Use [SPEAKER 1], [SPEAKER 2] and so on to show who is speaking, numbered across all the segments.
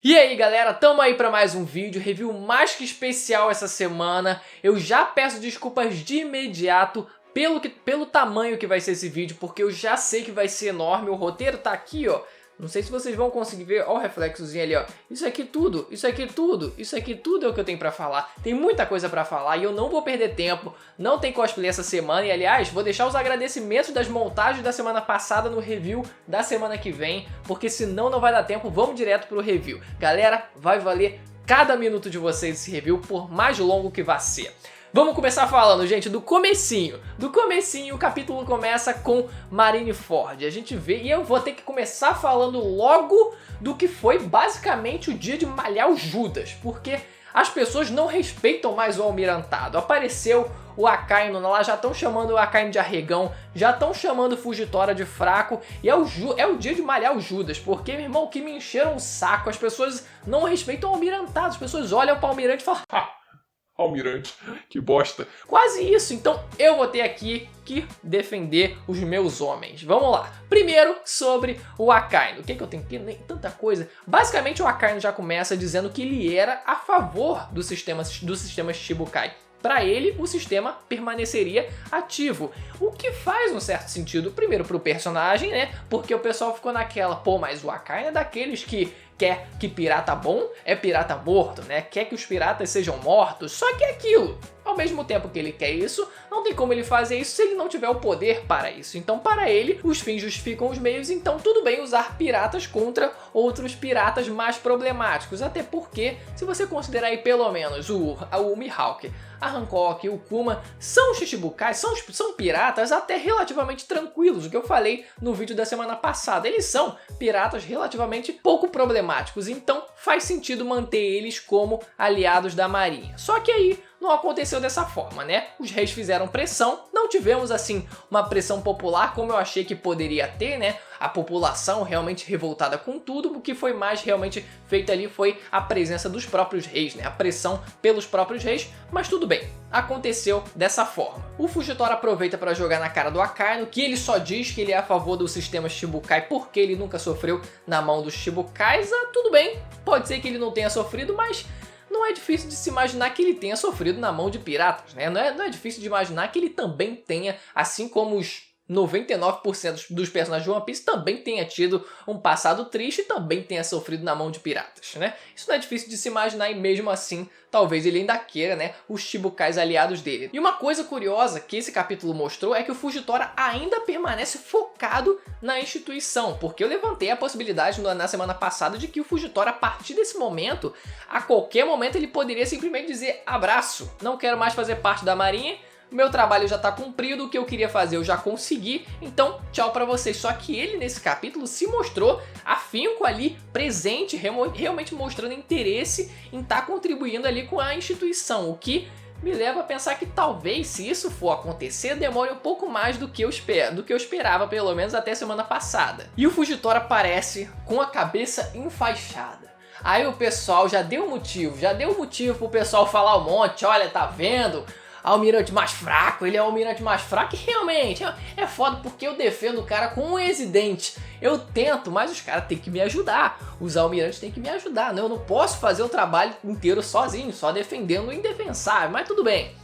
[SPEAKER 1] E aí galera, tamo aí pra mais um vídeo, review mais que especial essa semana. Eu já peço desculpas de imediato pelo tamanho que vai ser esse vídeo, porque eu já sei que vai ser enorme, o roteiro tá aqui ó. Não sei se vocês vão conseguir ver, ó o reflexozinho ali ó. Isso aqui tudo é o que eu tenho pra falar. Tem muita coisa pra falar e eu não vou perder tempo, não tem cosplay essa semana. E aliás, vou deixar os agradecimentos das montagens da semana passada no review da semana que vem, porque senão não vai dar tempo, vamos direto pro review. Galera, vai valer cada minuto de vocês esse review, por mais longo que vá ser. Vamos começar falando, gente, do comecinho. Do comecinho, o capítulo começa com Marineford. A gente vê, e eu vou ter que começar falando logo do que foi basicamente o dia de malhar o Judas, porque as pessoas não respeitam mais o almirantado. Apareceu o Akainu lá, já estão chamando o Akainu de arregão, já estão chamando o Fujitora de fraco, e é o dia de malhar o Judas, porque, meu irmão, que me encheram o saco, as pessoas não respeitam o almirantado, as pessoas olham para o almirante e falam...
[SPEAKER 2] Almirante, que bosta.
[SPEAKER 1] Quase isso, então eu vou ter aqui que defender os meus homens. Vamos lá. Primeiro, sobre o Akainu. O que eu tenho aqui? Nem tanta coisa. Basicamente, o Akainu já começa dizendo que ele era a favor do sistema Shichibukai. Para ele, o sistema permaneceria ativo. O que faz um certo sentido, primeiro pro personagem, né? Porque o pessoal ficou naquela, pô, mas o Akainu é daqueles que quer que pirata bom é pirata morto, né? Quer que os piratas sejam mortos, só que é aquilo. Ao mesmo tempo que ele quer isso, não tem como ele fazer isso se ele não tiver o poder para isso. Então, para ele, os fins justificam os meios, então tudo bem usar piratas contra outros piratas mais problemáticos. Até porque, se você considerar aí pelo menos o Mihawk, a Hancock e o Kuma são Shichibukais, são piratas até relativamente tranquilos, o que eu falei no vídeo da semana passada. Eles são piratas relativamente pouco problemáticos, então faz sentido manter eles como aliados da marinha. Só que aí não aconteceu dessa forma, né? Os reis fizeram pressão, não tivemos assim uma pressão popular como eu achei que poderia ter, né? A população realmente revoltada com tudo, o que foi mais realmente feito ali foi a presença dos próprios reis, né? A pressão pelos próprios reis, mas tudo bem, aconteceu dessa forma. O Fujitora aproveita para jogar na cara do Akainu, que ele só diz que ele é a favor do sistema Shichibukai porque ele nunca sofreu na mão dos Shichibukais. Ah, tudo bem, pode ser que ele não tenha sofrido, mas não é difícil de se imaginar que ele tenha sofrido na mão de piratas, né? Não é difícil de imaginar que ele também tenha, assim como os 99% dos personagens de One Piece também tenha tido um passado triste e também tenha sofrido na mão de piratas, né? Isso não é difícil de se imaginar e mesmo assim, talvez ele ainda queira, né, os Shichibukais aliados dele. E uma coisa curiosa que esse capítulo mostrou é que o Fujitora ainda permanece focado na instituição, porque eu levantei a possibilidade na semana passada de que o Fujitora, a partir desse momento, a qualquer momento ele poderia simplesmente dizer abraço, não quero mais fazer parte da marinha, meu trabalho já está cumprido, o que eu queria fazer eu já consegui, então tchau pra vocês. Só que ele nesse capítulo se mostrou afinco ali, presente, realmente mostrando interesse em estar contribuindo ali com a instituição, o que me leva a pensar que talvez, se isso for acontecer, demore um pouco mais do que eu esperava, pelo menos até semana passada. E o Fujitora aparece com a cabeça enfaixada. Aí o pessoal já deu motivo pro pessoal falar um monte, olha, tá vendo? Almirante mais fraco, ele é o almirante mais fraco e realmente é foda porque eu defendo o cara com um ex-dente. Eu tento, mas os caras têm que me ajudar, os almirantes têm que me ajudar, né? Eu não posso fazer o trabalho inteiro sozinho, só defendendo o indefensável, mas tudo bem.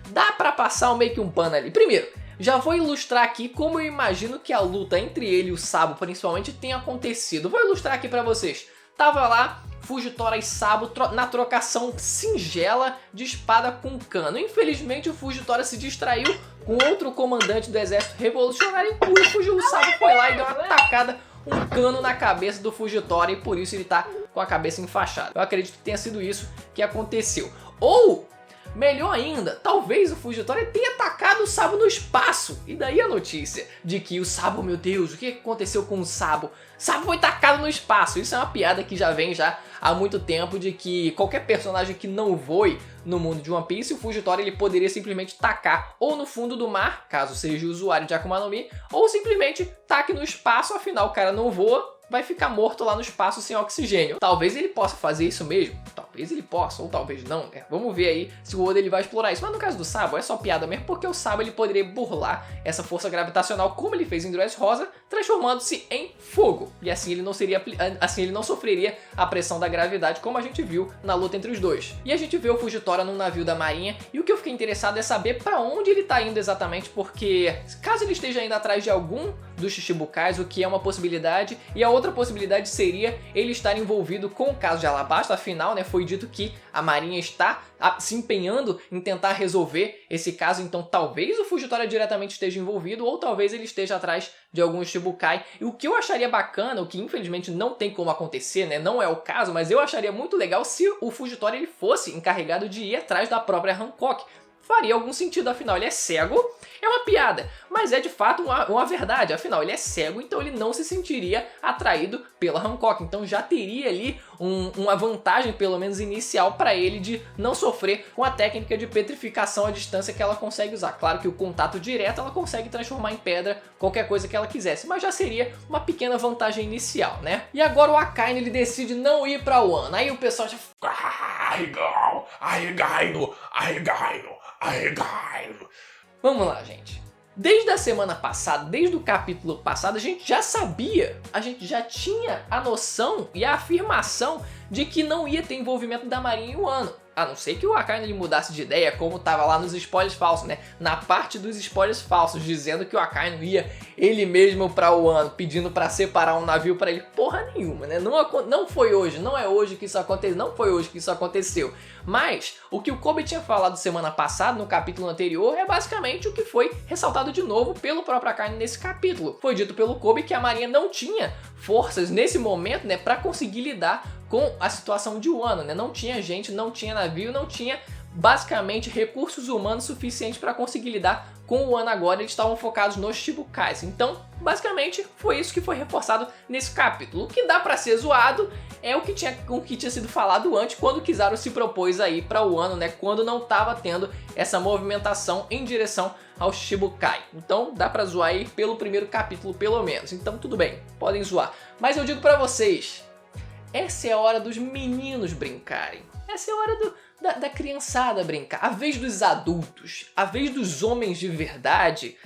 [SPEAKER 1] Dá pra passar meio que um pano ali. Primeiro, já vou ilustrar aqui como eu imagino que a luta entre ele e o Sabo principalmente tenha acontecido. Vou ilustrar aqui pra vocês. Tava lá Fujitora e Sabo na trocação singela de espada com cano. Infelizmente o Fujitora se distraiu com outro comandante do exército revolucionário e o Sabo foi lá e deu uma tacada, um cano na cabeça do Fujitora e por isso ele tá com a cabeça enfaixada. Eu acredito que tenha sido isso que aconteceu. Ou, melhor ainda, talvez o Fujitora tenha atacado o Sabo no espaço. E daí a notícia de que o Sabo, meu Deus, o que aconteceu com o Sabo? Sabo foi tacado no espaço. Isso é uma piada que já vem há muito tempo, de que qualquer personagem que não voe no mundo de One Piece, o Fujitora ele poderia simplesmente tacar ou no fundo do mar, caso seja usuário de Akuma no Mi, ou simplesmente taque no espaço, afinal o cara não voa, vai ficar morto lá no espaço sem oxigênio. Talvez ele possa fazer isso mesmo, talvez ele possa, ou talvez não, né? Vamos ver aí se o Oda ele vai explorar isso. Mas no caso do Sabo é só piada mesmo, porque o Sabo ele poderia burlar essa força gravitacional como ele fez em Dressrosa, transformando-se em fogo. E assim ele não sofreria a pressão da gravidade, como a gente viu na luta entre os dois. E a gente vê o Fujitora num navio da marinha, e o que eu fiquei interessado é saber pra onde ele tá indo exatamente, porque caso ele esteja indo atrás de algum dos Shichibukais, o que é uma possibilidade, e a outra possibilidade seria ele estar envolvido com o caso de Alabasta. Afinal, né, foi dito que a marinha está se empenhando em tentar resolver esse caso, então talvez o Fujitora diretamente esteja envolvido, ou talvez ele esteja atrás de alguns Shichibukai. E o que eu acharia bacana, o que infelizmente não tem como acontecer, né, não é o caso, mas eu acharia muito legal se o Fujitora ele fosse encarregado de ir atrás da própria Hancock. Faria algum sentido, afinal ele é cego, é uma piada, mas é de fato uma verdade, afinal ele é cego, então ele não se sentiria atraído pela Hancock, então já teria ali uma vantagem pelo menos inicial para ele de não sofrer com a técnica de petrificação à distância que ela consegue usar. Claro que o contato direto ela consegue transformar em pedra qualquer coisa que ela quisesse, mas já seria uma pequena vantagem inicial, né? E agora o Akainu ele decide não ir para Wano, aí o pessoal já... Vamos lá, gente. Desde a semana passada, desde o capítulo passado, a gente já sabia, a gente já tinha a noção e a afirmação de que não ia ter envolvimento da Marinha em Wano. A não ser que o Akainu ele mudasse de ideia, como tava lá nos spoilers falsos, né? Na parte dos spoilers falsos, dizendo que o Akainu ia ele mesmo pra Wano, pedindo pra separar um navio pra ele. Porra nenhuma, né? Não foi hoje, não é hoje que isso aconteceu, não foi hoje que isso aconteceu. Mas o que o Kobe tinha falado semana passada, no capítulo anterior, é basicamente o que foi ressaltado de novo pelo próprio Akainu nesse capítulo. Foi dito pelo Kobe que a Marinha não tinha forças nesse momento, né, pra conseguir lidar com a situação de Wano, né? Não tinha gente, não tinha navio, não tinha basicamente recursos humanos suficientes para conseguir lidar com o Wano agora. Eles estavam focados nos Shichibukais. Então, basicamente, foi isso que foi reforçado nesse capítulo. O que dá para ser zoado é o que tinha sido falado antes, quando Kizaru se propôs a ir para o Wano, né? Quando não estava tendo essa movimentação em direção ao Shichibukai. Então, dá para zoar aí pelo primeiro capítulo, pelo menos. Então, tudo bem, podem zoar. Mas eu digo para vocês, essa é a hora dos meninos brincarem. Essa é a hora da criançada brincar. A vez dos adultos, a vez dos homens de verdade,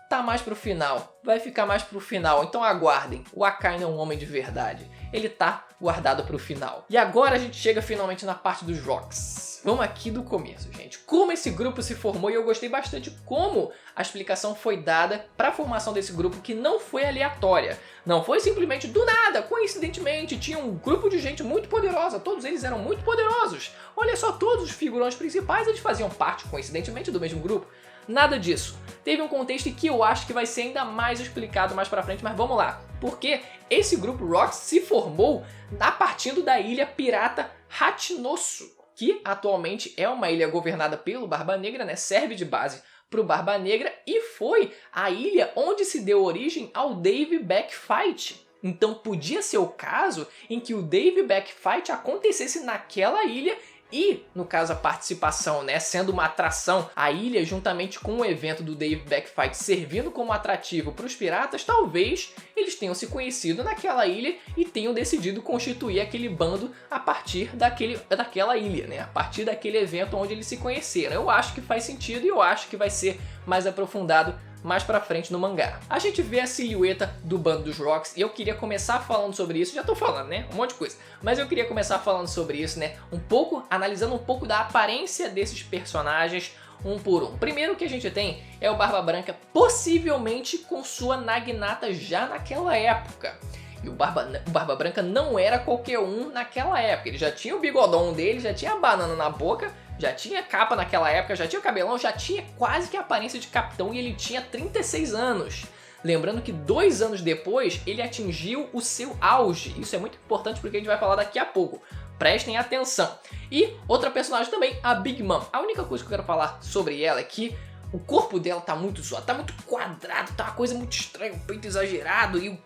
[SPEAKER 1] tá mais pro final. Vai ficar mais pro final. Então aguardem. O Akainu é um homem de verdade. Ele tá guardado pro final. E agora a gente chega finalmente na parte dos Rocks. Vamos aqui do começo, gente. Como esse grupo se formou, e eu gostei bastante como a explicação foi dada para a formação desse grupo, que não foi aleatória. Não foi simplesmente do nada, coincidentemente, tinha um grupo de gente muito poderosa, todos eles eram muito poderosos. Olha só, todos os figurões principais, eles faziam parte, coincidentemente, do mesmo grupo. Nada disso. Teve um contexto que eu acho que vai ser ainda mais explicado mais pra frente, mas vamos lá. Porque esse grupo Rocks se formou a partir da ilha pirata Hachinosu, que atualmente é uma ilha governada pelo Barba Negra, né? Serve de base para o Barba Negra e foi a ilha onde se deu origem ao Dave Back Fight. Então podia ser o caso em que o Dave Back Fight acontecesse naquela ilha e, no caso, a participação, né, sendo uma atração, a ilha juntamente com o evento do Dave Back Fight servindo como atrativo para os piratas, talvez eles tenham se conhecido naquela ilha e tenham decidido constituir aquele bando a partir daquela ilha, né, a partir daquele evento onde eles se conheceram. Eu acho que faz sentido e eu acho que vai ser mais aprofundado mais pra frente no mangá. A gente vê a silhueta do bando dos Rocks e eu queria começar falando sobre isso, já tô falando, né, um monte de coisa, mas eu queria começar falando sobre isso, né, um pouco, analisando um pouco da aparência desses personagens um por um. Primeiro que a gente tem é o Barba Branca, possivelmente com sua Naginata já naquela época. E o Barba Branca não era qualquer um naquela época, ele já tinha o bigodão dele, já tinha a banana na boca, já tinha capa naquela época, já tinha o cabelão, já tinha quase que a aparência de capitão e ele tinha 36 anos. Lembrando que 2 anos depois ele atingiu o seu auge. Isso é muito importante porque a gente vai falar daqui a pouco. Prestem atenção. E outra personagem também, a Big Mom. A única coisa que eu quero falar sobre ela é que o corpo dela tá muito zoado, tá muito quadrado, tá uma coisa muito estranha, um peito exagerado e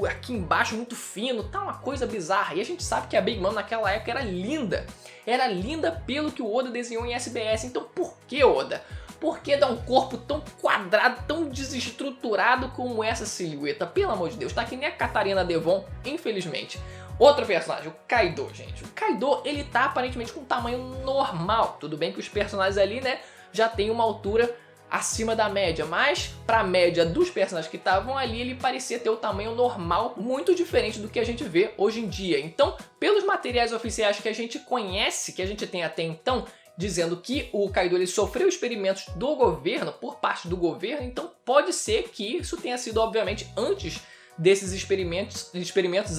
[SPEAKER 1] aqui embaixo muito fino, tá uma coisa bizarra. E a gente sabe que a Big Mom naquela época era linda. Era linda pelo que o Oda desenhou em SBS. Então por que, Oda? Por que dar um corpo tão quadrado, tão desestruturado como essa silhueta? Pelo amor de Deus, tá que nem a Catarina Devon, infelizmente. Outro personagem, o Kaido, gente. O Kaido, ele tá aparentemente com um tamanho normal. Tudo bem que os personagens ali, né, já tem uma altura acima da média, mas pra média dos personagens que estavam ali, ele parecia ter o tamanho normal, muito diferente do que a gente vê hoje em dia. Então, pelos materiais oficiais que a gente conhece, que a gente tem até então, dizendo que o Kaido ele sofreu experimentos do governo, por parte do governo, então pode ser que isso tenha sido, obviamente, antes desses experimentos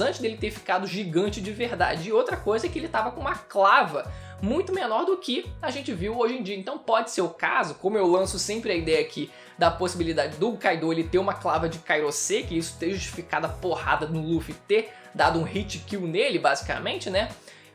[SPEAKER 1] antes dele ter ficado gigante de verdade. E outra coisa é que ele estava com uma clava muito menor do que a gente viu hoje em dia. Então pode ser o caso, como eu lanço sempre a ideia aqui da possibilidade do Kaido ele ter uma clava de Kairosei, que isso ter justificado a porrada no Luffy ter dado um hit kill nele, basicamente, né?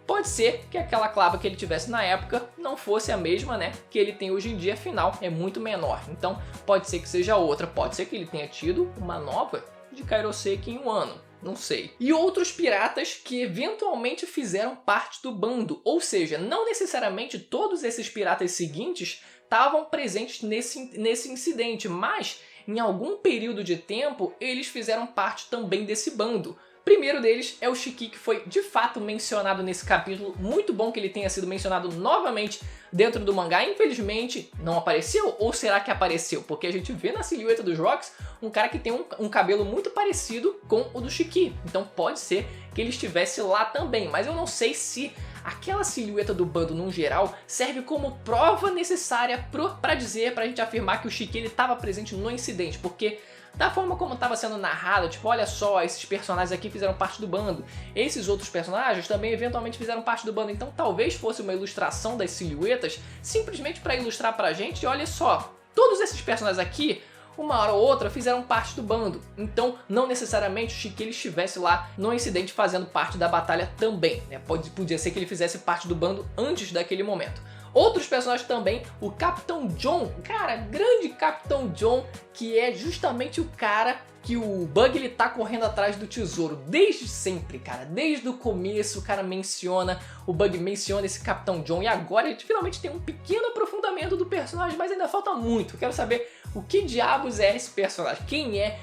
[SPEAKER 1] Pode ser que aquela clava que ele tivesse na época não fosse a mesma, né, que ele tem hoje em dia, afinal é muito menor. Então pode ser que seja outra, pode ser que ele tenha tido uma nova de Kairosei em um ano, não sei. E outros piratas que eventualmente fizeram parte do bando, ou seja, não necessariamente todos esses piratas seguintes estavam presentes nesse incidente, mas em algum período de tempo eles fizeram parte também desse bando. O primeiro deles é o Shiki, que foi de fato mencionado nesse capítulo. Muito bom que ele tenha sido mencionado novamente dentro do mangá. Infelizmente não apareceu, ou será que apareceu? Porque a gente vê na silhueta dos Rocks um cara que tem um cabelo muito parecido com o do Shiki. Então pode ser que ele estivesse lá também, mas eu não sei se aquela silhueta do bando no geral serve como prova necessária pra gente afirmar que o Shiki estava presente no incidente, porque da forma como estava sendo narrado, tipo, olha só, esses personagens aqui fizeram parte do bando, esses outros personagens também eventualmente fizeram parte do bando, então talvez fosse uma ilustração das silhuetas, simplesmente para ilustrar pra gente, olha só, todos esses personagens aqui, uma hora ou outra, fizeram parte do bando, então não necessariamente o Shiki ele estivesse lá no incidente fazendo parte da batalha também, né? Podia ser que ele fizesse parte do bando antes daquele momento. Outros personagens também, o Capitão John, cara, grande Capitão John, que é justamente o cara que o Bug ele tá correndo atrás do tesouro desde sempre, cara, desde o começo o cara menciona, o Bug menciona esse Capitão John e agora a gente finalmente tem um pequeno aprofundamento do personagem, mas ainda falta muito, eu quero saber o que diabos é esse personagem, quem é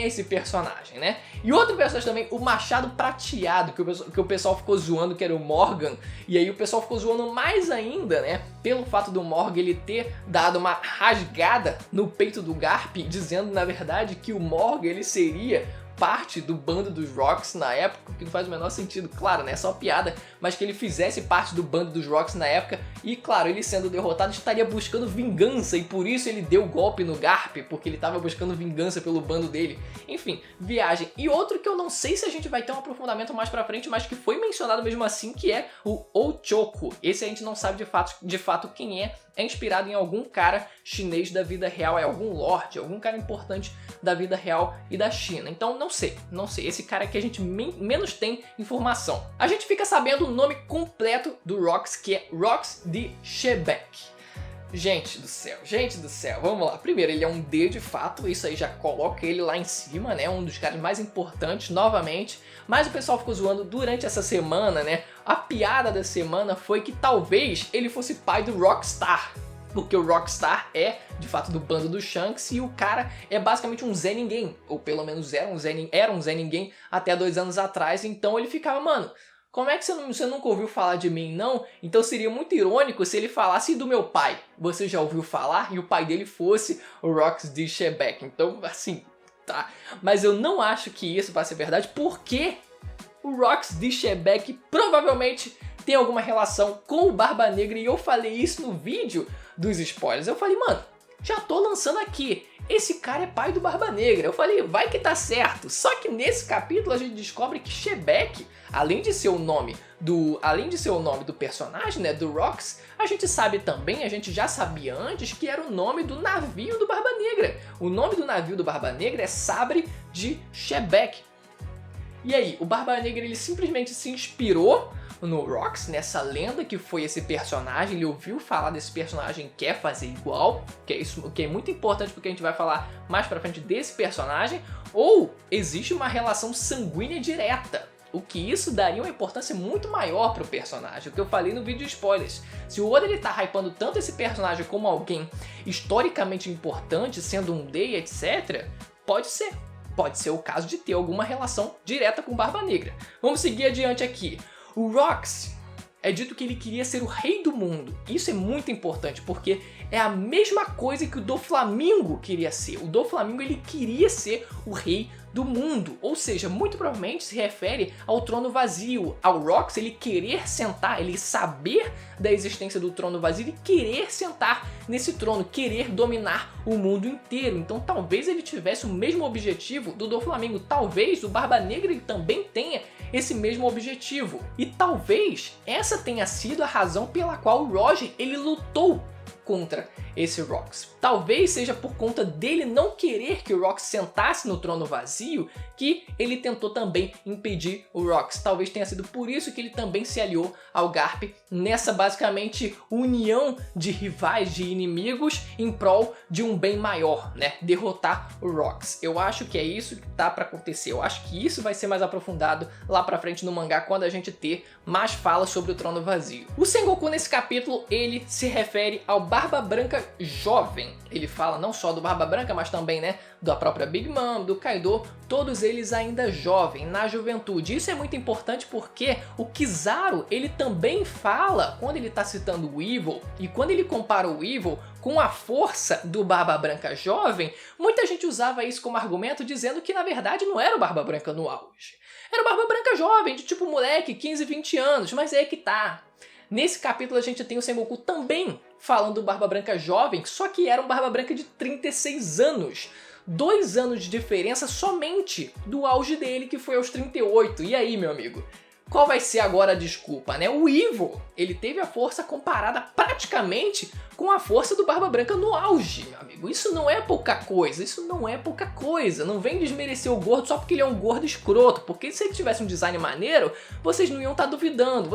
[SPEAKER 1] esse personagem, né? E outro personagem também, o Machado Prateado, que o pessoal ficou zoando que era o Morgan, e aí o pessoal ficou zoando mais ainda, né, pelo fato do Morgan ele ter dado uma rasgada no peito do Garp, dizendo na verdade que o Morgan ele seria parte do bando dos Rocks na época, que não faz o menor sentido, claro, né, só piada, mas que ele fizesse parte do bando dos Rocks na época e, claro, ele sendo derrotado estaria buscando vingança e por isso ele deu o golpe no Garp, porque ele estava buscando vingança pelo bando dele. Enfim, viagem. E outro que eu não sei se a gente vai ter um aprofundamento mais pra frente, mas que foi mencionado mesmo assim, que é o Ochoko. Esse a gente não sabe de fato quem é inspirado em algum cara chinês da vida real, é algum lorde, algum cara importante da vida real e da China. Então não sei, esse cara que a gente menos tem informação. A gente fica sabendo o nome completo do Rocks, que é Rocks de Shebeck. Gente do céu, vamos lá. Primeiro, ele é um D de fato, isso aí já coloca ele lá em cima, né? Um dos caras mais importantes, novamente. Mas o pessoal ficou zoando durante essa semana, né? A piada da semana foi que talvez ele fosse pai do Rockstar. Porque o Rockstar é, de fato, do bando do Shanks e o cara é basicamente um Zé Ninguém. Ou pelo menos era um Zé Ninguém até 2 anos atrás. Então ele ficava, mano, como é que você nunca ouviu falar de mim, não? Então seria muito irônico se ele falasse do meu pai. Você já ouviu falar? E o pai dele fosse o Rocks de Shebeck. Então, assim, tá. Mas eu não acho que isso vai ser verdade, porque o Rocks de Shebeck provavelmente tem alguma relação com o Barba Negra. E eu falei isso no vídeo dos spoilers. Eu falei, mano, já tô lançando aqui. Esse cara é pai do Barba Negra. Eu falei, vai que tá certo. Só que nesse capítulo a gente descobre que Shebeck, além de ser o nome do personagem, né, do Rocks, a gente sabe também, a gente já sabia antes que era o nome do navio do Barba Negra. O nome do navio do Barba Negra é Sabre de Shebeck. E aí, o Barba Negra ele simplesmente se inspirou no Rocks, nessa lenda que foi esse personagem, ele ouviu falar desse personagem, quer fazer igual, que é muito importante porque a gente vai falar mais pra frente desse personagem, ou existe uma relação sanguínea direta, o que isso daria uma importância muito maior pro personagem, o que eu falei no vídeo de spoilers. Se o Oda ele tá hypando tanto esse personagem como alguém historicamente importante, sendo um D, etc., pode ser. pode ser o caso de ter alguma relação direta com Barba Negra. Vamos seguir adiante aqui. O Rox é dito que ele queria ser o rei do mundo. Isso é muito importante porque é a mesma coisa que o Doflamingo queria ser. O Doflamingo ele queria ser o rei do mundo, ou seja, muito provavelmente se refere ao trono vazio, ao Rox ele querer sentar, ele saber da existência do trono vazio e querer sentar nesse trono, querer dominar o mundo inteiro. Então talvez ele tivesse o mesmo objetivo do Doflamingo, talvez o Barba Negra ele também tenha esse mesmo objetivo. E talvez essa tenha sido a razão pela qual o Roger ele lutou contra esse Rox. Talvez seja por conta dele não querer que o Rox sentasse no trono vazio que ele tentou também impedir o Rox. Talvez tenha sido por isso que ele também se aliou ao Garp nessa basicamente união de rivais, de inimigos em prol de um bem maior, né? Derrotar o Rox. Eu acho que é isso que tá para acontecer. Eu acho que isso vai ser mais aprofundado lá pra frente no mangá quando a gente ter mais falas sobre o trono vazio. O Sengoku nesse capítulo ele se refere ao Barba Branca jovem. Ele fala não só do Barba Branca, mas também, né, da própria Big Mom, do Kaido, todos eles ainda jovens, na juventude. Isso é muito importante porque o Kizaru, ele também fala, quando ele está citando o Evil, e quando ele compara o Evil com a força do Barba Branca jovem, muita gente usava isso como argumento dizendo que na verdade não era o Barba Branca no auge. Era o Barba Branca jovem, de tipo moleque, 15, 20 anos, mas é aí que tá. Nesse capítulo a gente tem o Sengoku também falando do Barba Branca jovem, só que era um Barba Branca de 36 anos. 2 anos de diferença somente do auge dele, que foi aos 38. E aí, meu amigo? Qual vai ser agora a desculpa, né? O Evil, ele teve a força comparada praticamente com a força do Barba Branca no auge, meu amigo. Isso não é pouca coisa, isso não é pouca coisa. Não vem desmerecer o gordo só porque ele é um gordo escroto, porque se ele tivesse um design maneiro, vocês não iam estar duvidando,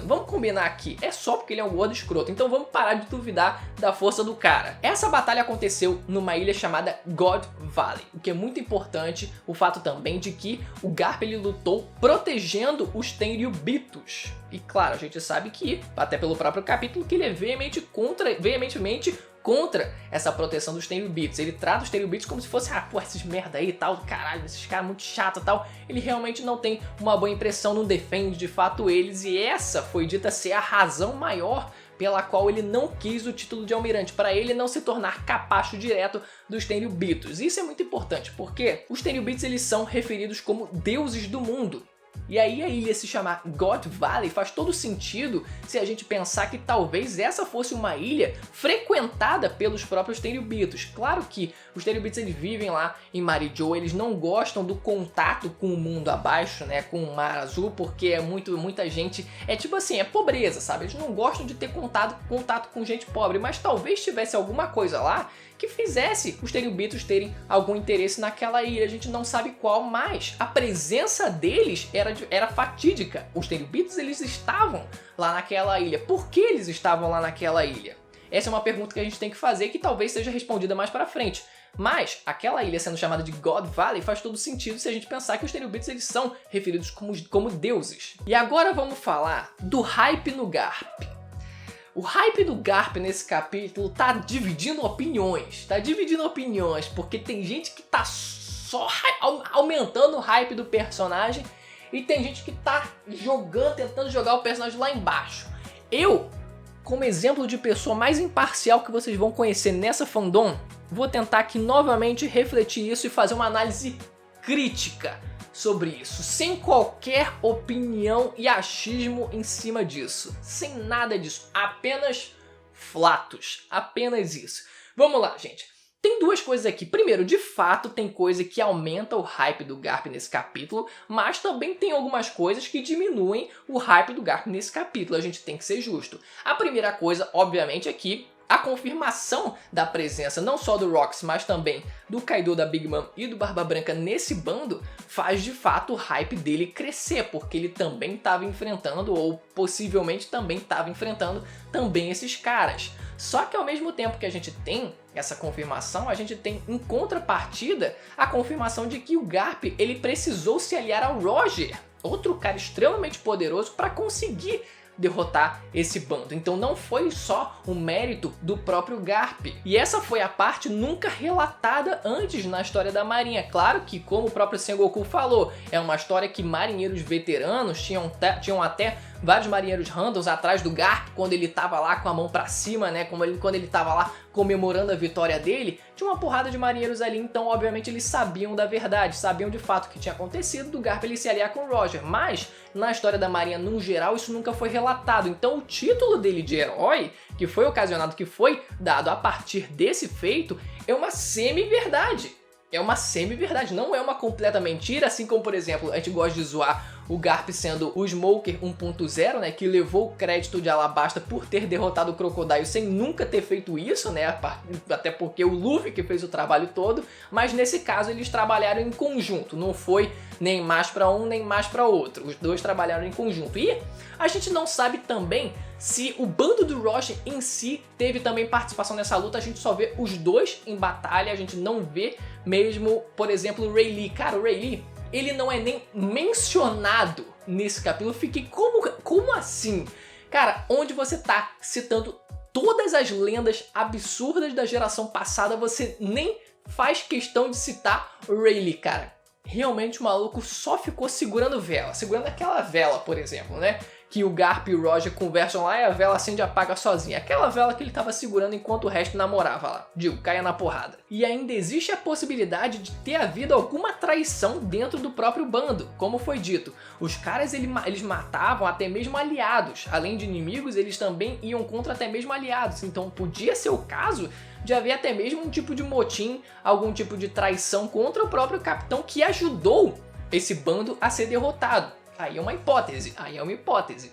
[SPEAKER 1] Vamos combinar aqui, é só porque ele é um gordo escroto, então vamos parar de duvidar da força do cara. Essa batalha aconteceu numa ilha chamada God Valley, o que é muito importante, o fato também de que o Garp ele lutou protegendo os Tenryubitos. E claro, a gente sabe que, até pelo próprio capítulo, que ele é veementemente contra essa proteção dos Tenryubitos. Ele trata os Tenryubitos como se fosse, esses merda aí e tal, caralho, esses caras muito chato e tal. Ele realmente não tem uma boa impressão, não defende de fato eles, e essa foi dita ser a razão maior pela qual ele não quis o título de almirante, para ele não se tornar capacho direto dos Tenryubitos. Isso é muito importante, porque os Tenryubitos eles são referidos como deuses do mundo. E aí a ilha se chamar God Valley faz todo sentido se a gente pensar que talvez essa fosse uma ilha frequentada pelos próprios Tenryubitos. Claro que os Tenryubitos eles vivem lá em Marijou, eles não gostam do contato com o mundo abaixo, né, com o mar azul, porque é muita gente, é tipo assim, é pobreza, sabe? Eles não gostam de ter contato com gente pobre, mas talvez tivesse alguma coisa lá que fizesse os Tenryubitos terem algum interesse naquela ilha. A gente não sabe qual, mas a presença deles era fatídica. Os Tenryubitos eles estavam lá naquela ilha. Por que eles estavam lá naquela ilha? Essa é uma pergunta que a gente tem que fazer, que talvez seja respondida mais pra frente. Mas aquela ilha sendo chamada de God Valley faz todo sentido se a gente pensar que os Tenryubitos eles são referidos como deuses. E agora vamos falar do hype no Garp. O hype do Garp nesse capítulo tá dividindo opiniões, porque tem gente que tá só aumentando o hype do personagem e tem gente que tá tentando jogar o personagem lá embaixo. Eu, como exemplo de pessoa mais imparcial que vocês vão conhecer nessa fandom, vou tentar aqui novamente refletir isso e fazer uma análise crítica sobre isso, sem qualquer opinião e achismo em cima disso, sem nada disso, apenas flatos, apenas isso. Vamos lá, gente. Tem duas coisas aqui. Primeiro, de fato, tem coisa que aumenta o hype do Garp nesse capítulo, mas também tem algumas coisas que diminuem o hype do Garp nesse capítulo. A gente tem que ser justo. A primeira coisa, obviamente, é que a confirmação da presença não só do Rox, mas também do Kaido, da Big Mom e do Barba Branca nesse bando faz de fato o hype dele crescer, porque ele também estava enfrentando, ou possivelmente também estava enfrentando, também esses caras. Só que ao mesmo tempo que a gente tem essa confirmação, a gente tem em contrapartida a confirmação de que o Garp ele precisou se aliar ao Roger, outro cara extremamente poderoso, para conseguir derrotar esse bando. Então não foi só um mérito do próprio Garp. E essa foi a parte nunca relatada antes na história da Marinha. Claro que, como o próprio Sengoku falou, é uma história que marinheiros veteranos tinham até vários marinheiros randoms atrás do Garp quando ele tava lá com a mão pra cima, né? Quando ele tava lá comemorando a vitória dele, tinha uma porrada de marinheiros ali, então obviamente eles sabiam da verdade, sabiam de fato o que tinha acontecido do Garp ele se aliar com o Roger, mas na história da Marinha no geral isso nunca foi relatado, então o título dele de herói, que foi ocasionado, que foi dado a partir desse feito, é uma semi-verdade. É uma semi-verdade, não é uma completa mentira, assim como, por exemplo, a gente gosta de zoar o Garp sendo o Smoker 1.0, né, que levou o crédito de Alabasta por ter derrotado o Crocodile sem nunca ter feito isso, né, até porque o Luffy que fez o trabalho todo, mas nesse caso eles trabalharam em conjunto, não foi nem mais para um nem mais para outro, os dois trabalharam em conjunto. E a gente não sabe também se o bando do Roger em si teve também participação nessa luta, a gente só vê os dois em batalha, a gente não vê mesmo, por exemplo, o Rayleigh. Cara, o Rayleigh, ele não é nem mencionado nesse capítulo. Eu fiquei, como assim? Cara, onde você tá citando todas as lendas absurdas da geração passada, você nem faz questão de citar o Rayleigh, cara. Realmente o maluco só ficou segurando vela, segurando aquela vela, por exemplo, né? Que o Garp e o Roger conversam lá e a vela acende e apaga sozinha. Aquela vela que ele tava segurando enquanto o resto namorava lá. Digo, caia na porrada. E ainda existe a possibilidade de ter havido alguma traição dentro do próprio bando. Como foi dito, os caras eles matavam até mesmo aliados. Além de inimigos, eles também iam contra até mesmo aliados. Então podia ser o caso de haver até mesmo um tipo de motim, algum tipo de traição contra o próprio capitão que ajudou esse bando a ser derrotado. Aí é uma hipótese,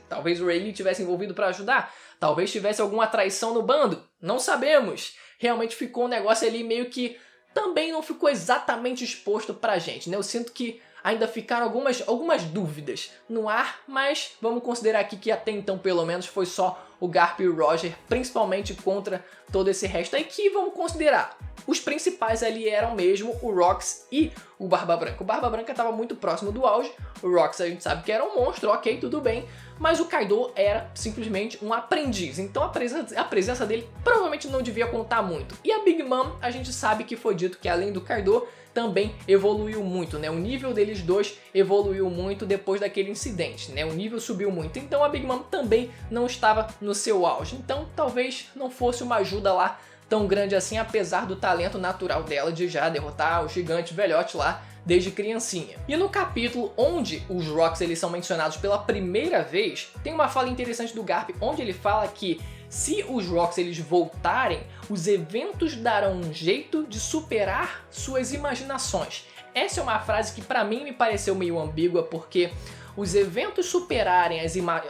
[SPEAKER 1] Talvez o Rayleigh tivesse envolvido para ajudar, talvez tivesse alguma traição no bando, não sabemos. Realmente ficou um negócio ali meio que também não ficou exatamente exposto pra gente, né? Eu sinto que ainda ficaram algumas dúvidas no ar, mas vamos considerar aqui que até então pelo menos foi só o Garp e o Roger, principalmente contra todo esse resto aí, que vamos considerar. Os principais ali eram mesmo o Rox e o Barba Branca. O Barba Branca estava muito próximo do auge, o Rox a gente sabe que era um monstro, ok, tudo bem, mas o Kaido era simplesmente um aprendiz, então a presença dele provavelmente não devia contar muito. E a Big Mom, a gente sabe que foi dito que além do Kaido, também evoluiu muito, né? O nível deles dois evoluiu muito depois daquele incidente, né? O nível subiu muito, então a Big Mom também não estava no seu auge, então talvez não fosse uma ajuda lá tão grande assim, apesar do talento natural dela de já derrotar o gigante velhote lá desde criancinha. E no capítulo onde os Rocks eles são mencionados pela primeira vez, tem uma fala interessante do Garp, onde ele fala que se os Rocks eles voltarem, os eventos darão um jeito de superar suas imaginações. Essa é uma frase que pra mim me pareceu meio ambígua, porque os eventos superarem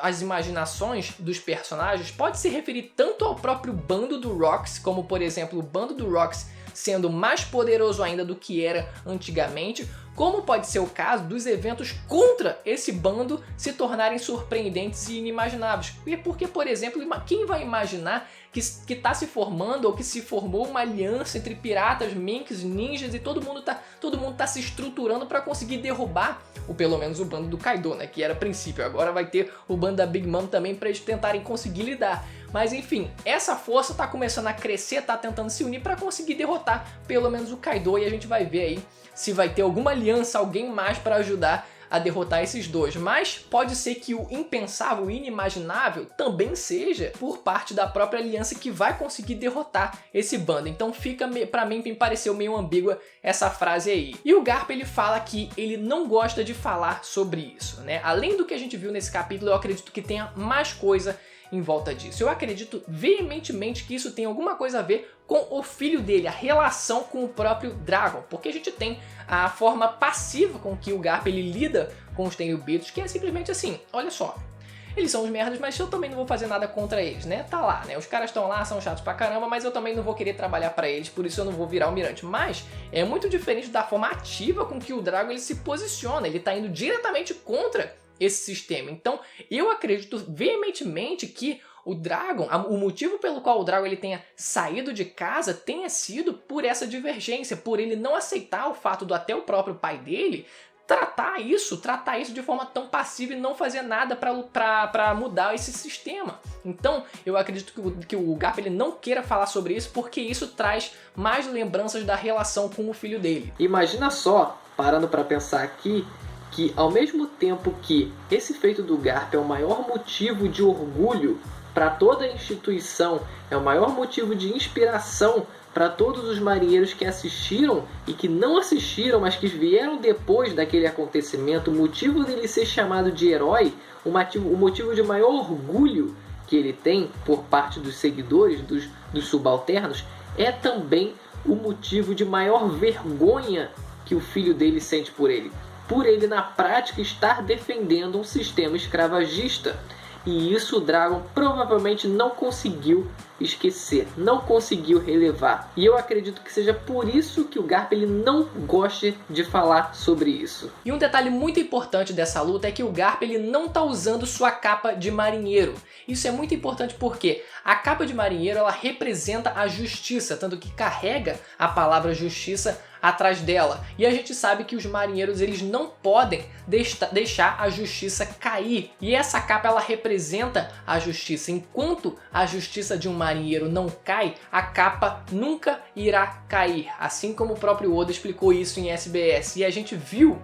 [SPEAKER 1] as imaginações dos personagens pode se referir tanto ao próprio bando do Rox, como por exemplo o bando do Rox sendo mais poderoso ainda do que era antigamente, como pode ser o caso dos eventos contra esse bando se tornarem surpreendentes e inimagináveis. E porque, por exemplo, quem vai imaginar que está se formando ou que se formou uma aliança entre piratas, minks, ninjas e todo mundo tá se estruturando para conseguir derrubar, ou pelo menos o bando do Kaido, né, que era a princípio. Agora vai ter o bando da Big Mom também para eles tentarem conseguir lidar. Mas enfim, essa força tá começando a crescer, tá tentando se unir para conseguir derrotar pelo menos o Kaido, e a gente vai ver aí se vai ter alguma aliança, alguém mais para ajudar a derrotar esses dois. Mas pode ser que o impensável, o inimaginável também seja por parte da própria aliança que vai conseguir derrotar esse bando. Então pra mim me pareceu meio ambígua essa frase aí. E o Garp ele fala que ele não gosta de falar sobre isso, né? Além do que a gente viu nesse capítulo, eu acredito que tenha mais coisa em volta disso. Eu acredito veementemente que isso tem alguma coisa a ver com o filho dele, a relação com o próprio Dragon, porque a gente tem a forma passiva com que o Garp ele lida com os Tenryubitos, que é simplesmente assim, olha só, eles são os merdas, mas eu também não vou fazer nada contra eles, né? Tá lá, né? Os caras estão lá, são chatos pra caramba, mas eu também não vou querer trabalhar pra eles, por isso eu não vou virar almirante. Mas é muito diferente da forma ativa com que o Dragon ele se posiciona, ele tá indo diretamente contra esse sistema. Então eu acredito veementemente que o Dragon, o motivo pelo qual o Dragon ele tenha saído de casa tenha sido por essa divergência, por ele não aceitar o fato do até o próprio pai dele tratar isso de forma tão passiva e não fazer nada para mudar esse sistema. Então, eu acredito que o Garp ele não queira falar sobre isso porque isso traz mais lembranças da relação com o filho dele.
[SPEAKER 3] Imagina só, parando para pensar aqui, que ao mesmo tempo que esse feito do Garp é o maior motivo de orgulho para toda a instituição, é o maior motivo de inspiração para todos os marinheiros que assistiram e que não assistiram, mas que vieram depois daquele acontecimento, o motivo dele ser chamado de herói, o motivo de maior orgulho que ele tem por parte dos seguidores, dos subalternos, é também o motivo de maior vergonha que o filho dele sente por ele na prática estar defendendo um sistema escravagista. E isso o Dragon provavelmente não conseguiu esquecer, não conseguiu relevar. E eu acredito que seja por isso que o Garp ele não gosta de falar sobre isso.
[SPEAKER 1] E um detalhe muito importante dessa luta é que o Garp ele não está usando sua capa de marinheiro. Isso é muito importante porque a capa de marinheiro ela representa a justiça, tanto que carrega a palavra justiça atrás dela. E a gente sabe que os marinheiros eles não podem deixar a justiça cair. E essa capa ela representa a justiça. Enquanto a justiça de um marinheiro não cai, a capa nunca irá cair. Assim como o próprio Oda explicou isso em SBS. E a gente viu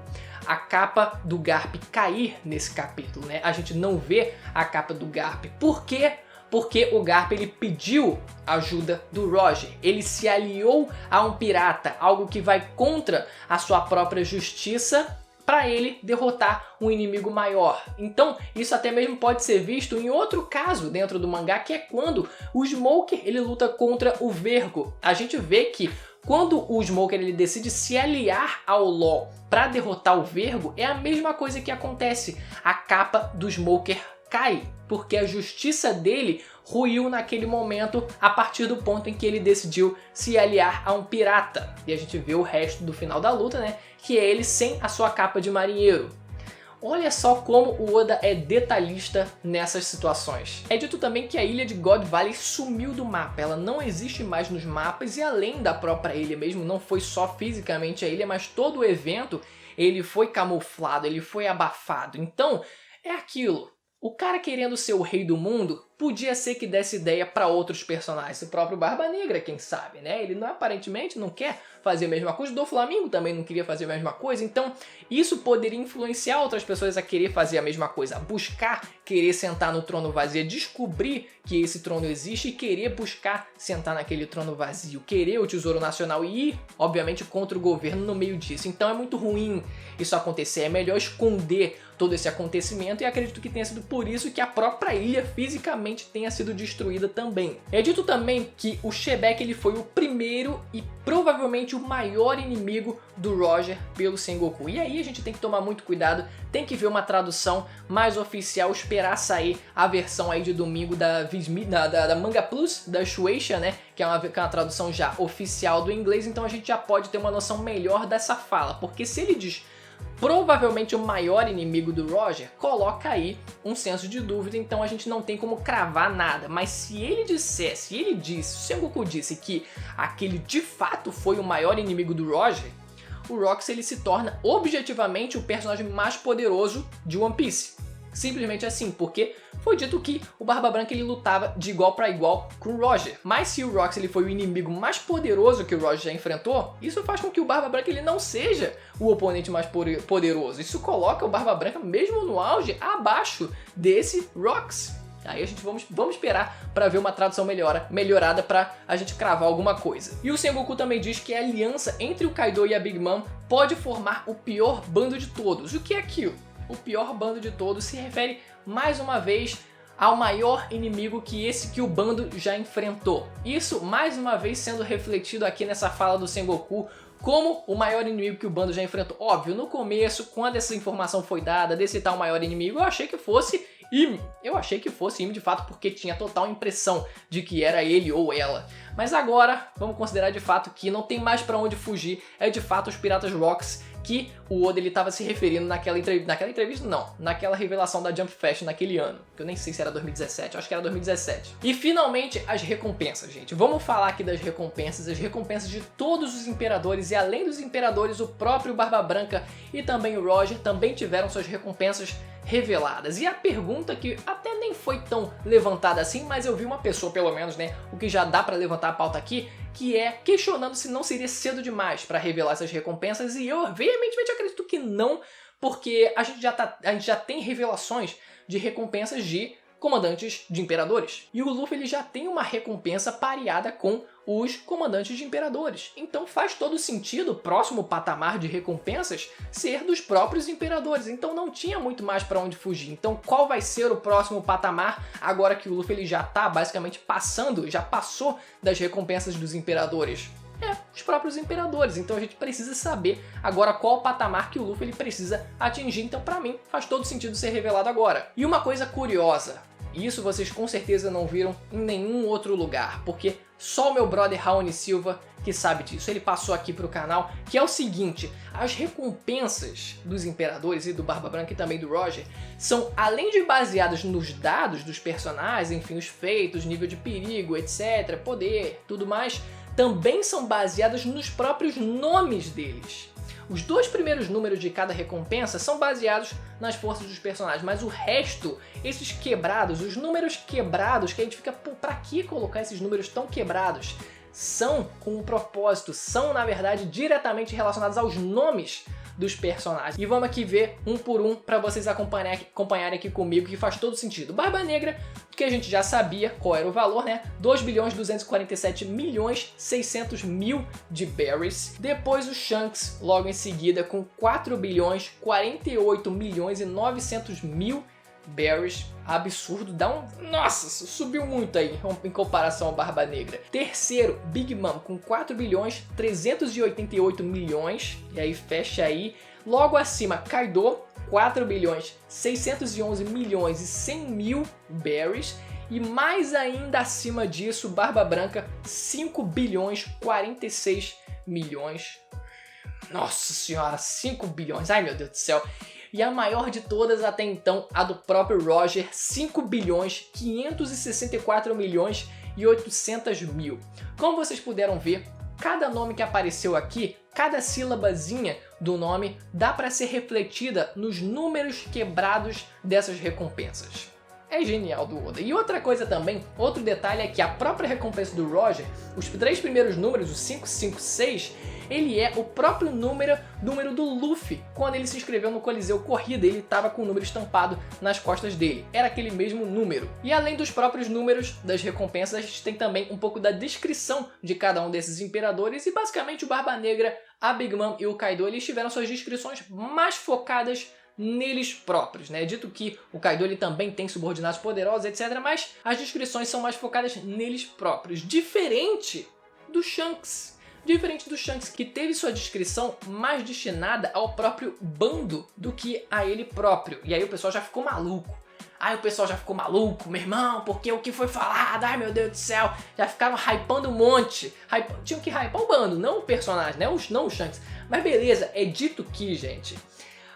[SPEAKER 1] a capa do Garp cair nesse capítulo, né? A gente não vê a capa do Garp. Por quê? Porque o Garp ele pediu ajuda do Roger, ele se aliou a um pirata, algo que vai contra a sua própria justiça para ele derrotar um inimigo maior. Então isso até mesmo pode ser visto em outro caso dentro do mangá, que é quando o Smoker ele luta contra o Vergo. A gente vê que quando o Smoker ele decide se aliar ao Law para derrotar o Vergo, é a mesma coisa que acontece. A capa do Smoker cai, porque a justiça dele ruiu naquele momento a partir do ponto em que ele decidiu se aliar a um pirata. E a gente vê o resto do final da luta, né? Que é ele sem a sua capa de marinheiro. Olha só como o Oda é detalhista nessas situações. É dito também que a ilha de God Valley sumiu do mapa, ela não existe mais nos mapas e além da própria ilha mesmo, não foi só fisicamente a ilha, mas todo o evento ele foi camuflado, ele foi abafado. Então é aquilo. O cara querendo ser o rei do mundo, podia ser que desse ideia para outros personagens. O próprio Barba Negra, quem sabe, né? Ele aparentemente não quer fazer a mesma coisa. O Doflamingo também não queria fazer a mesma coisa. Então, isso poderia influenciar outras pessoas a querer fazer a mesma coisa. A buscar querer sentar no trono vazio. Descobrir que esse trono existe e querer buscar sentar naquele trono vazio. Querer o Tesouro Nacional e ir, obviamente, contra o governo no meio disso. Então, é muito ruim isso acontecer. É melhor esconder todo esse acontecimento e acredito que tenha sido por isso que a própria ilha fisicamente tenha sido destruída também. É dito também que o Shebek ele foi o primeiro e provavelmente o maior inimigo do Roger pelo Sengoku. E aí a gente tem que tomar muito cuidado, tem que ver uma tradução mais oficial, esperar sair a versão aí de domingo da Manga Plus, da Shueisha, né? Que é uma tradução já oficial do inglês, então a gente já pode ter uma noção melhor dessa fala, porque se ele diz provavelmente o maior inimigo do Roger, coloca aí um senso de dúvida, então a gente não tem como cravar nada. Mas se ele dissesse, se o Sengoku disse que aquele de fato foi o maior inimigo do Roger, o Rox ele se torna objetivamente o personagem mais poderoso de One Piece. Simplesmente assim, porque foi dito que o Barba Branca ele lutava de igual para igual com o Roger. Mas se o Rox ele foi o inimigo mais poderoso que o Roger já enfrentou, isso faz com que o Barba Branca ele não seja o oponente mais poderoso. Isso coloca o Barba Branca, mesmo no auge, abaixo desse Rox. Aí a gente vamos esperar para ver uma tradução melhorada para a gente cravar alguma coisa. E o Sengoku também diz que a aliança entre o Kaido e a Big Mom pode formar o pior bando de todos. O que é aquilo? O pior bando de todos se refere mais uma vez ao maior inimigo que o bando já enfrentou. Isso mais uma vez sendo refletido aqui nessa fala do Sengoku como o maior inimigo que o bando já enfrentou. Óbvio, no começo, quando essa informação foi dada desse tal maior inimigo, eu achei que fosse Ime. Eu achei que fosse Ime de fato porque tinha total impressão de que era ele ou ela. Mas agora, vamos considerar de fato que não tem mais para onde fugir. É de fato os Piratas Rocks que o Oda ele estava se referindo naquela entrevista, não, naquela revelação da Jump Fest naquele ano, que eu nem sei se era 2017, acho que era 2017. E finalmente as recompensas, gente. Vamos falar aqui das recompensas, as recompensas de todos os imperadores, e além dos imperadores, o próprio Barba Branca e também o Roger também tiveram suas recompensas reveladas. E a pergunta que até nem foi tão levantada assim, mas eu vi uma pessoa, pelo menos, né, o que já dá pra levantar a pauta aqui, que é questionando se não seria cedo demais pra revelar essas recompensas, e eu veementemente acredito que não, porque a gente já tem revelações de recompensas de comandantes de imperadores. E o Luffy ele já tem uma recompensa pareada com os comandantes de imperadores. Então faz todo sentido o próximo patamar de recompensas ser dos próprios imperadores. Então não tinha muito mais para onde fugir. Então qual vai ser o próximo patamar agora que o Luffy ele já tá basicamente já passou das recompensas dos imperadores? Os próprios imperadores. Então a gente precisa saber agora qual patamar que o Luffy ele precisa atingir. Então pra mim faz todo sentido ser revelado agora. E uma coisa curiosa, isso vocês com certeza não viram em nenhum outro lugar, porque só o meu brother Raoni Silva que sabe disso. Ele passou aqui pro canal, que é o seguinte: as recompensas dos imperadores e do Barba Branca e também do Roger são, além de baseadas nos dados dos personagens, enfim, os feitos, nível de perigo, etc, poder, tudo mais, também são baseadas nos próprios nomes deles. Os 2 primeiros números de cada recompensa são baseados nas forças dos personagens, mas o resto, esses quebrados, os números quebrados, que a gente fica, pô, pra que colocar esses números tão quebrados? São com um propósito, são na verdade diretamente relacionados aos nomes dos personagens. E vamos aqui ver um por um para vocês acompanharem aqui comigo, que faz todo sentido. Barba Negra, que a gente já sabia qual era o valor, né? 2.247.600.000 de berries. Depois o Shanks, logo em seguida, com 4.048.900.000 berries. Absurdo, nossa, subiu muito aí em comparação ao Barba Negra. Terceiro, Big Mom com 4.388.000.000, e aí fecha aí. Logo acima, Kaido, 4.611.100.000 berries. E mais ainda acima disso, Barba Branca, 5.046.000.000. Nossa senhora, 5 bilhões, ai meu Deus do céu. E a maior de todas até então, a do próprio Roger, 5.564.800.000. Como vocês puderam ver, cada nome que apareceu aqui, cada sílabazinha do nome dá para ser refletida nos números quebrados dessas recompensas. É genial do Oda. E outra coisa também, outro detalhe é que a própria recompensa do Roger, os 3 primeiros números, o 556, ele é o próprio número do Luffy. Quando ele se inscreveu no Coliseu Corrida, ele estava com o número estampado nas costas dele. Era aquele mesmo número. E além dos próprios números das recompensas, a gente tem também um pouco da descrição de cada um desses imperadores. E basicamente o Barba Negra, a Big Mom e o Kaido, eles tiveram suas descrições mais focadas neles próprios, né? Dito que o Kaido ele também tem subordinados poderosos, etc, mas as descrições são mais focadas neles próprios, diferente do Shanks, que teve sua descrição mais destinada ao próprio bando do que a ele próprio. E aí o pessoal já ficou maluco. Meu irmão, porque o que foi falado? Ai meu Deus do céu, já ficaram hypando um monte. Tinham que hypar o bando, não o personagem, né? Não o Shanks. Mas beleza, é dito que, gente,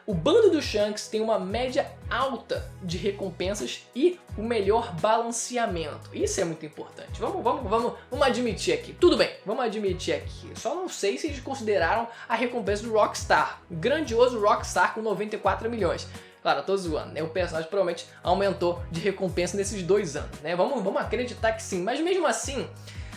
[SPEAKER 1] o bando do Shanks tem uma média alta de recompensas e o melhor balanceamento. Isso é muito importante. Vamos admitir aqui. Tudo bem, vamos admitir aqui. Só não sei se eles consideraram a recompensa do Rockstar. O grandioso Rockstar com 94 milhões. Claro, eu tô zoando, né? O personagem provavelmente aumentou de recompensa nesses 2 anos, né? Vamos acreditar que sim. Mas mesmo assim,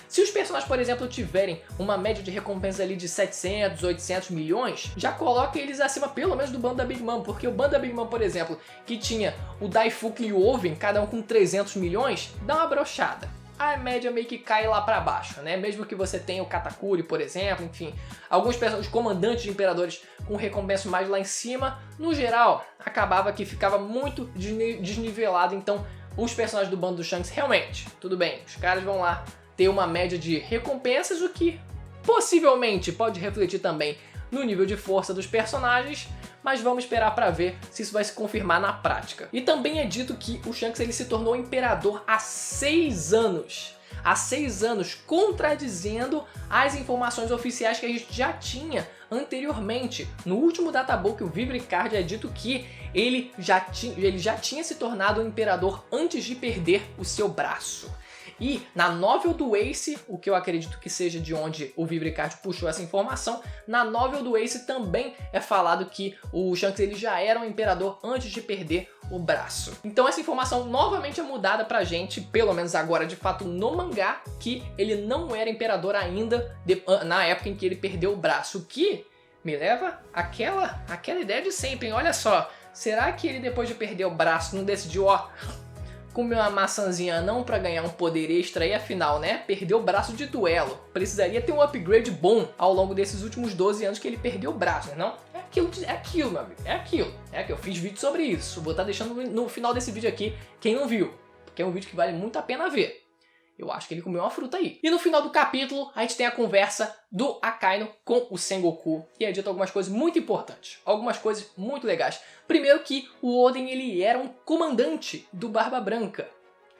[SPEAKER 1] se os personagens, por exemplo, tiverem uma média de recompensa ali de 700, 800 milhões, já coloca eles acima pelo menos do bando da Big Mom, porque o bando da Big Mom, por exemplo, que tinha o Daifuku e o Oven, cada um com 300 milhões, dá uma brochada. A média meio que cai lá pra baixo, né? Mesmo que você tenha o Katakuri, por exemplo, enfim, alguns personagens, os comandantes de imperadores com recompensa mais lá em cima, no geral, acabava que ficava muito desnivelado. Então, os personagens do bando do Shanks, realmente, tudo bem, os caras vão lá ter uma média de recompensas, o que possivelmente pode refletir também no nível de força dos personagens, mas vamos esperar para ver se isso vai se confirmar na prática. E também é dito que o Shanks ele se tornou imperador há 6 anos. Há 6 anos, contradizendo as informações oficiais que a gente já tinha anteriormente. No último databook, o Vivricard é dito que ele já tinha se tornado um imperador antes de perder o seu braço. E na novel do Ace, o que eu acredito que seja de onde o Vivricard puxou essa informação, na novel do Ace também é falado que o Shanks ele já era um imperador antes de perder o braço. Então essa informação novamente é mudada pra gente, pelo menos agora de fato no mangá, que ele não era imperador ainda na época em que ele perdeu o braço, o que me leva àquela ideia de sempre, hein? Olha só, será que ele depois de perder o braço não decidiu, comer uma maçãzinha não pra ganhar um poder extra e afinal, né, perdeu o braço de duelo. Precisaria ter um upgrade bom ao longo desses últimos 12 anos que ele perdeu o braço, né não? É aquilo, meu amigo, é aquilo. Eu fiz vídeo sobre isso, vou estar deixando no final desse vídeo aqui, quem não viu, porque é um vídeo que vale muito a pena ver. Eu acho que ele comeu uma fruta aí. E no final do capítulo, a gente tem a conversa do Akainu com o Sengoku. E é dito algumas coisas muito importantes. Algumas coisas muito legais. Primeiro que o Oden ele era um comandante do Barba Branca.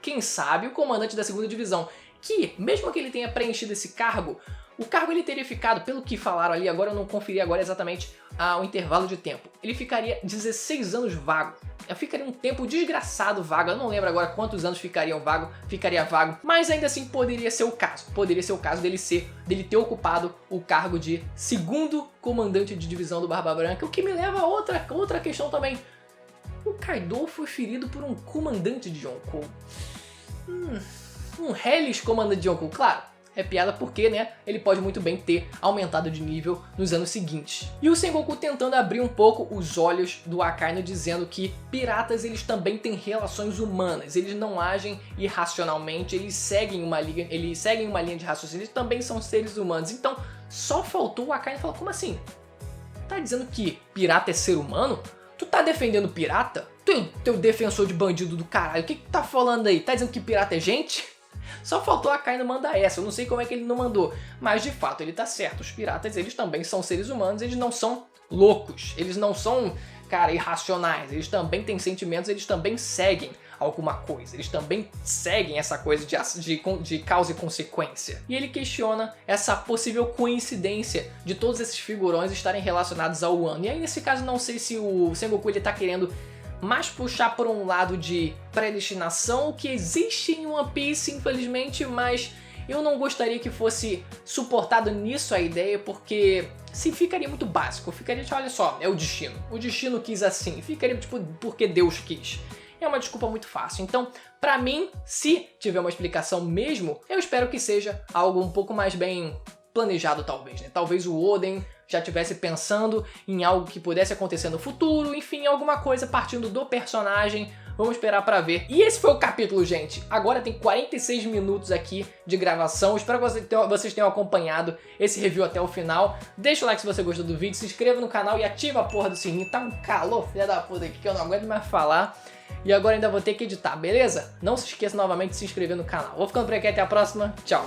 [SPEAKER 1] Quem sabe o comandante da 2ª divisão. Que, mesmo que ele tenha preenchido esse cargo, o cargo ele teria ficado, pelo que falaram ali, agora eu não conferi agora exatamente o intervalo de tempo. Ele ficaria 16 anos vago. Ficaria um tempo desgraçado vago, eu não lembro agora quantos anos ficaria vago, mas ainda assim poderia ser o caso. Poderia ser o caso dele ter ocupado o cargo de 2º comandante de divisão do Barba Branca, o que me leva a outra questão também. O Kaido foi ferido por um comandante de Yonkou. Um Hellish comandante de Yonkou, claro. É piada porque, né, ele pode muito bem ter aumentado de nível nos anos seguintes. E o Sengoku tentando abrir um pouco os olhos do Akainu, dizendo que piratas eles também têm relações humanas, eles não agem irracionalmente, eles seguem uma linha de raciocínio, eles também são seres humanos. Então, só faltou o Akainu falar, como assim? Tá dizendo que pirata é ser humano? Tu tá defendendo pirata? Teu defensor de bandido do caralho, o que tá falando aí? Tá dizendo que pirata é gente? Só faltou a Akainu mandar essa, eu não sei como é que ele não mandou, mas de fato ele tá certo, os piratas eles também são seres humanos, eles não são loucos, eles não são, cara, irracionais, eles também têm sentimentos, eles também seguem alguma coisa, eles também seguem essa coisa de causa e consequência. E ele questiona essa possível coincidência de todos esses figurões estarem relacionados ao Wano, e aí nesse caso não sei se o Sengoku ele tá querendo mais puxar por um lado de predestinação, o que existe em One Piece, infelizmente, mas eu não gostaria que fosse suportado nisso a ideia, porque se ficaria muito básico, ficaria tipo, olha só, é o destino quis assim, ficaria tipo, porque Deus quis. É uma desculpa muito fácil, então, pra mim, se tiver uma explicação mesmo, eu espero que seja algo um pouco mais bem planejado talvez, né? Talvez o Oden já estivesse pensando em algo que pudesse acontecer no futuro, enfim, alguma coisa partindo do personagem. Vamos esperar pra ver. E esse foi o capítulo, gente. Agora tem 46 minutos aqui de gravação. Espero que vocês tenham acompanhado esse review até o final. Deixa o like se você gostou do vídeo, se inscreva no canal e ativa a porra do sininho. Tá um calor, filha da puta, aqui que eu não aguento mais falar. E agora ainda vou ter que editar, beleza? Não se esqueça novamente de se inscrever no canal. Vou ficando por aqui, até a próxima. Tchau!